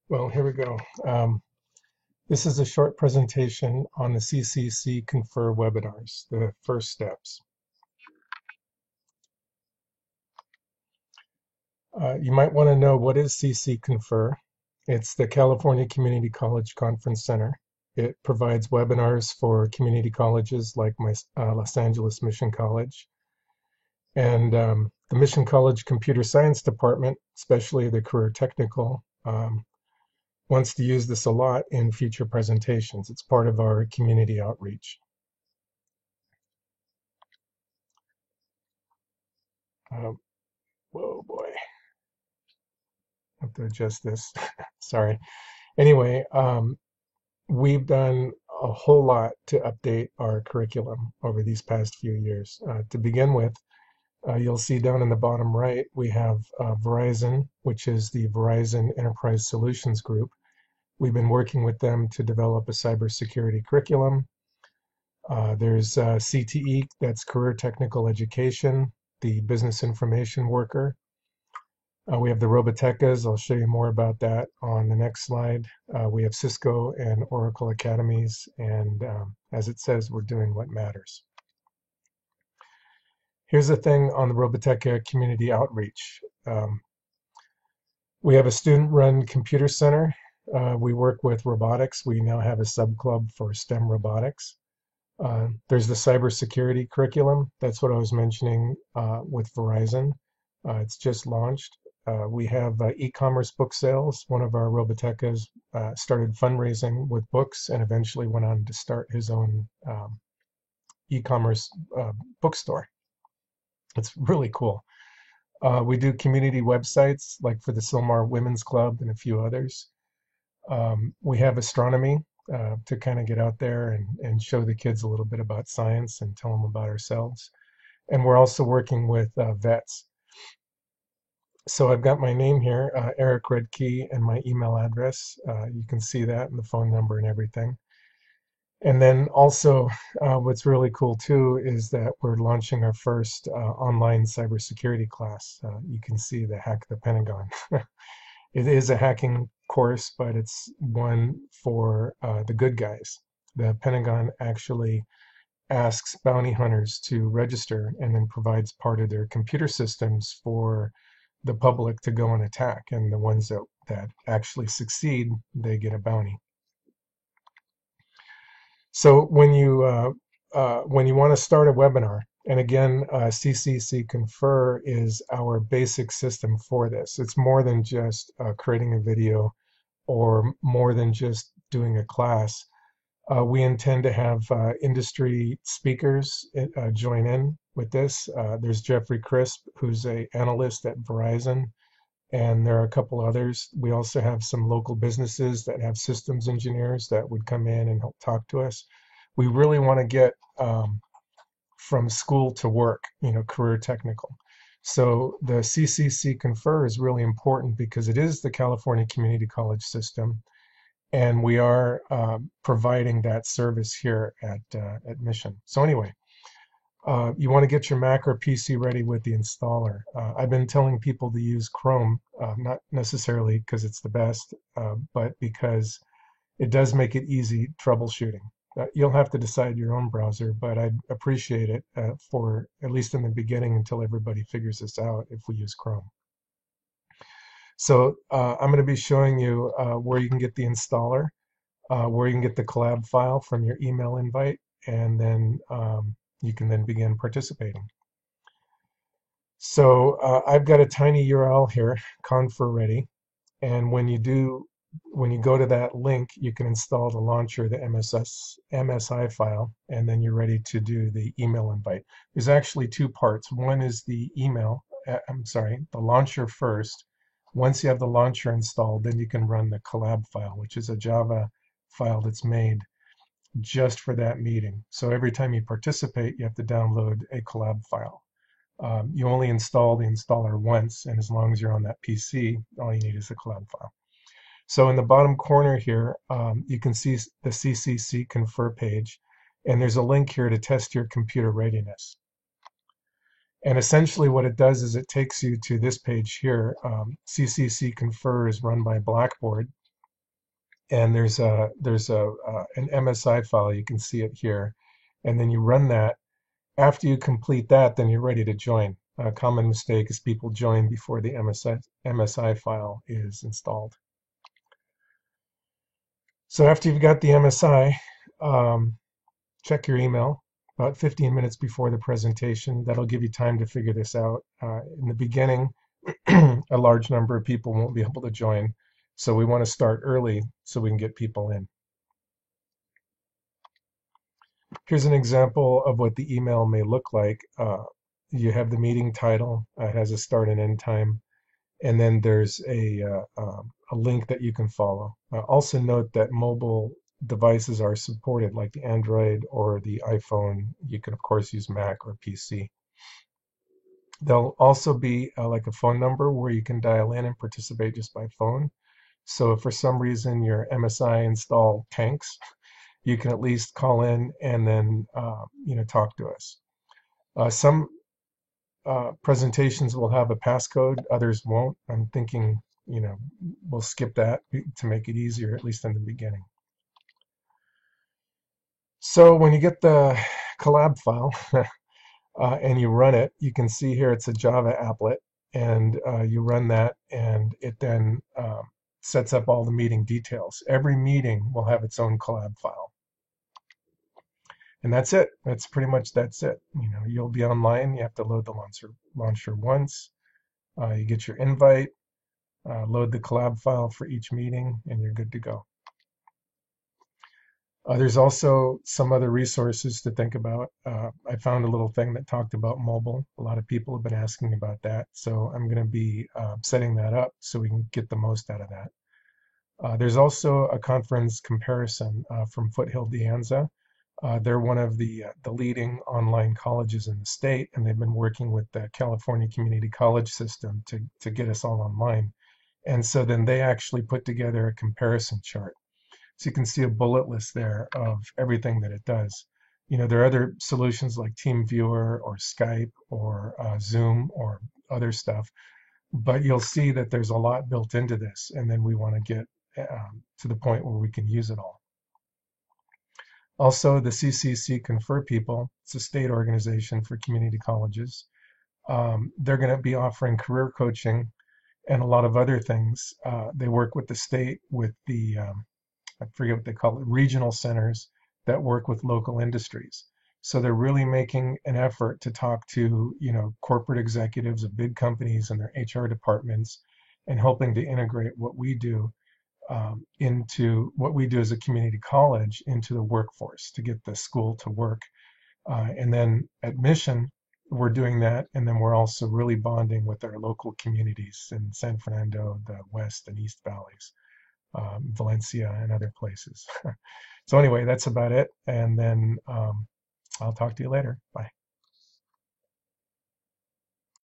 Well, here we go. This is a short presentation on the CCC Confer webinars, the first steps. You might want to know, what is CC Confer? It's the California Community College Conference Center. It provides webinars for community colleges like my Los Angeles Mission College. And the Mission College Computer Science Department, especially the Career Technical, wants to use this a lot in future presentations. It's part of our community outreach. Whoa, boy. I have to adjust this. Sorry. Anyway, we've done a whole lot to update our curriculum over these past few years. To begin with, you'll see down in the bottom right, we have Verizon, which is the Verizon Enterprise Solutions Group. We've been working with them to develop a cybersecurity curriculum. There's CTE, that's Career Technical Education, the Business Information Worker. We have the Robotecas. I'll show you more about that on the next slide. We have Cisco and Oracle Academies, and as it says, we're doing what matters. Here's the thing on the Roboteca community outreach. We have a student-run computer center. We work with robotics. We now have a sub-club for STEM robotics. There's the cybersecurity curriculum. That's what I was mentioning with Verizon. It's just launched. We have e-commerce book sales. One of our Robotecas started fundraising with books and eventually went on to start his own e-commerce bookstore. It's really cool. We do community websites like for the Sylmar Women's Club and a few others. We have astronomy to kind of get out there and show the kids a little bit about science and tell them about ourselves. And we're also working with vets. So I've got my name here, Eric Redkey, and my email address. You can see that and the phone number and everything. And then also, what's really cool too is that we're launching our first online cybersecurity class. You can see the Hack the Pentagon. It is a hacking course, but it's one for the good guys. The Pentagon actually asks bounty hunters to register and then provides part of their computer systems for the public to go and attack, and the ones that actually succeed, they get a bounty. So when you want to start a webinar, and again, CCC Confer is our basic system for this. It's more than just creating a video or more than just doing a class. We intend to have industry speakers join in with this. There's Jeffrey Crisp, who's an analyst at Verizon, and there are a couple others. We also have some local businesses that have systems engineers that would come in and help talk to us. We really want to get from school to work, career technical. So the CCC Confer is really important because it is the California Community College system, and we are providing that service here at Mission. So anyway, you want to get your Mac or PC ready with the installer. I've been telling people to use Chrome, not necessarily because it's the best, but because it does make it easy troubleshooting. You'll have to decide your own browser, but I'd appreciate it for at least in the beginning until everybody figures this out if we use Chrome. So I'm going to be showing you where you can get the installer, where you can get the collab file from your email invite, and then you can then begin participating. So I've got a tiny URL here, Confer Ready, and when you go to that link, you can install the launcher, the MSI file, and then you're ready to do the email invite. There's actually two parts. One is the the launcher first. Once you have the launcher installed, then you can run the collab file, which is a Java file that's made just for that meeting. So every time you participate, you have to download a collab file. You only install the installer once, and as long as you're on that PC, all you need is the collab file. So in the bottom corner here, you can see the CCC Confer page, and there's a link here to test your computer readiness. And essentially what it does is it takes you to this page here. CCC Confer is run by Blackboard, and there's a an MSI file. You can see it here, and then you run that. After you complete that, then you're ready to join. A common mistake is people join before the MSI file is installed. So after you've got the MSI, check your email about 15 minutes before the presentation. That'll give you time to figure this out. In the beginning, a large number of people won't be able to join, so we want to start early so we can get people in. Here's an example of what the email may look like. You have the meeting title. It has a start and end time, and then there's a link that you can follow. Also note that mobile devices are supported, like the Android or the iPhone. You can, of course, use Mac or PC. There'll also be like a phone number where you can dial in and participate just by phone. So if for some reason your MSI install tanks, you can at least call in and then talk to us. Some presentations will have a passcode, others won't. I'm thinking, we'll skip that to make it easier, at least in the beginning. So when you get the collab file and you run it, you can see here it's a Java applet, and you run that, and it then sets up all the meeting details. Every meeting will have its own collab file. And that's it. That's it. You'll be online. You have to load the launcher once. You get your invite, load the collab file for each meeting, and you're good to go. There's also some other resources to think about. I found a little thing that talked about mobile. A lot of people have been asking about that, so I'm going to be setting that up so we can get the most out of that. There's also a conference comparison from Foothill De Anza. They're one of the leading online colleges in the state, and they've been working with the California Community College system to get us all online. And so then they actually put together a comparison chart. So you can see a bullet list there of everything that it does. There are other solutions like TeamViewer or Skype or Zoom or other stuff, but you'll see that there's a lot built into this, and then we want to get to the point where we can use it all. Also, the CCC Confer people, it's a state organization for community colleges. They're going to be offering career coaching and a lot of other things. They work with the state, with the I forget what they call it, regional centers that work with local industries. So they're really making an effort to talk to, corporate executives of big companies and their HR departments, and helping to integrate what we do into what we do as a community college into the workforce to get the school to work. And then at Mission, we're doing that, and then we're also really bonding with our local communities in San Fernando, the West and East Valleys. Valencia and other places. So anyway, that's about it. And then I'll talk to you later. Bye.